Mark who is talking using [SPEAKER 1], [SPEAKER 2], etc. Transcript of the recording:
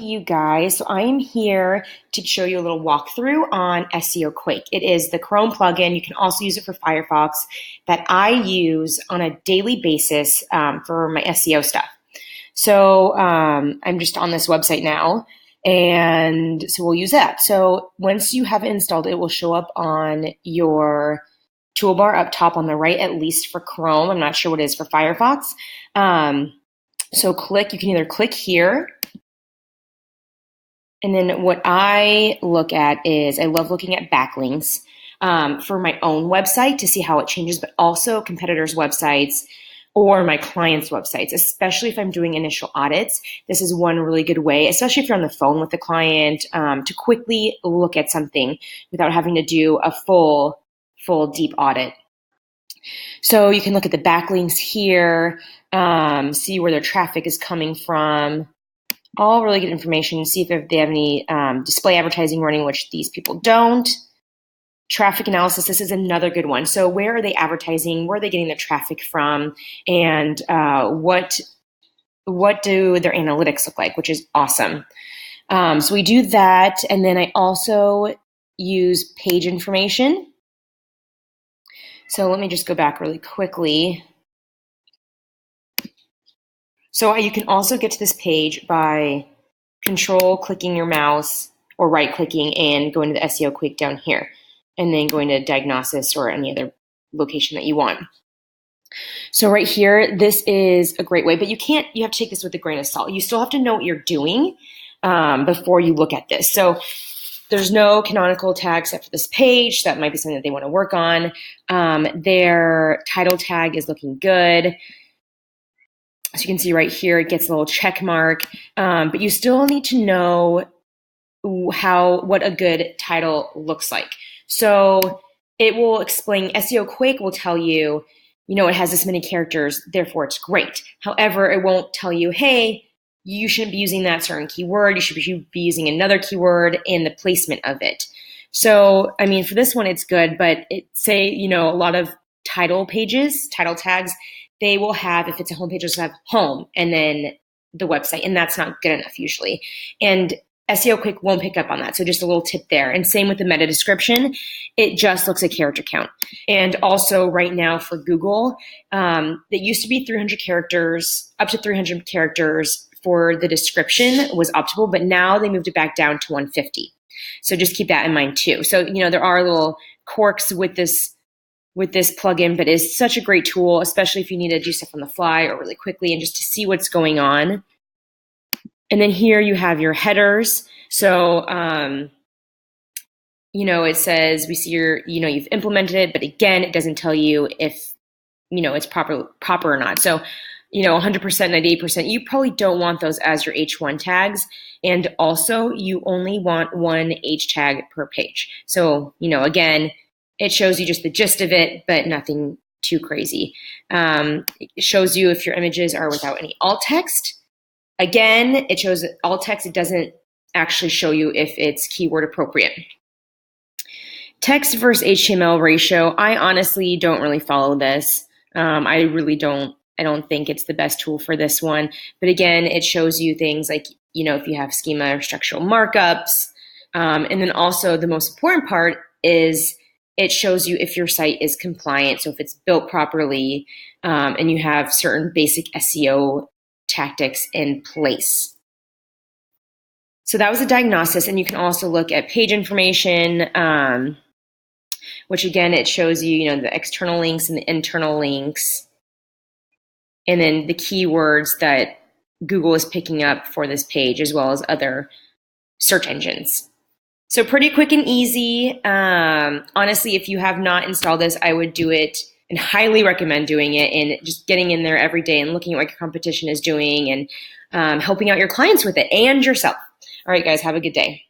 [SPEAKER 1] You guys, so I am here to show you a little walkthrough on SEO Quake. It is the Chrome plugin. You can also use it for Firefox that I use on a daily basis for my SEO stuff. So I'm just on this website now, and so we'll use that. So once you have it installed, it will show up on your toolbar up top on the right, at least for Chrome. I'm not sure what it is for Firefox. So you can either click here. And then what I look at is I love looking at backlinks for my own website to see how it changes, but also competitors' websites or my clients' websites, especially if I'm doing initial audits. This is one really good way, especially if you're on the phone with the client, to quickly look at something without having to do a full deep audit. So you can look at the backlinks here, see where their traffic is coming from. All really good information. See if they have any display advertising running, which these people don't. Traffic analysis, this is another good one. So where are they advertising? Where are they getting their traffic from? And what do their analytics look like, which is awesome. So we do that. And then I also use page information. So let me just go back really quickly. So you can also get to this page by clicking your mouse or right-clicking and going to the SEO Quake down here, and then going to diagnosis or any other location that you want. So right here, this is a great way, but you have to take this with a grain of salt. You still have to know what you're doing before you look at this. So there's no canonical tag set for this page. That might be something that they want to work on. Their title tag is looking good. So you can see right here, it gets a little check mark, but you still need to know what a good title looks like. So it will explain, SEO Quake will tell you, it has this many characters, therefore it's great. However, it won't tell you, hey, you shouldn't be using that certain keyword. You should be using another keyword in the placement of it. So, for this one, it's good, but a lot of title pages, title tags, they will have, if it's a homepage, just have home and then the website, and that's not good enough usually. And SEO Quake won't pick up on that. So just a little tip there. And same with the meta description. It just looks at character count. And also right now for Google, it used to be 300 characters, up to 300 characters for the description was optimal, but now they moved it back down to 150. So just keep that in mind too. So, there are little quirks with this plugin, but it's such a great tool, especially if you need to do stuff on the fly or really quickly and just to see what's going on. And then here you have your headers. So, it says we see you've implemented it, but again, it doesn't tell you if, it's proper or not. So, 100%, 98%, you probably don't want those as your H1 tags. And also you only want one H tag per page. So, again, it shows you just the gist of it, but nothing too crazy. It shows you if your images are without any alt text. Again, it shows alt text. It doesn't actually show you if it's keyword appropriate. Text versus HTML ratio. I honestly don't really follow this. I don't think it's the best tool for this one. But again, it shows you things like, if you have schema or structural markups. And then also the most important part is it shows you if your site is compliant. So if it's built properly and you have certain basic SEO tactics in place. So that was a diagnosis. And you can also look at page information, which again, it shows you, the external links and the internal links. And then the keywords that Google is picking up for this page, as well as other search engines. So pretty quick and easy. Honestly, if you have not installed this, I would do it and highly recommend doing it and just getting in there every day and looking at what your competition is doing and helping out your clients with it and yourself. All right, guys, have a good day.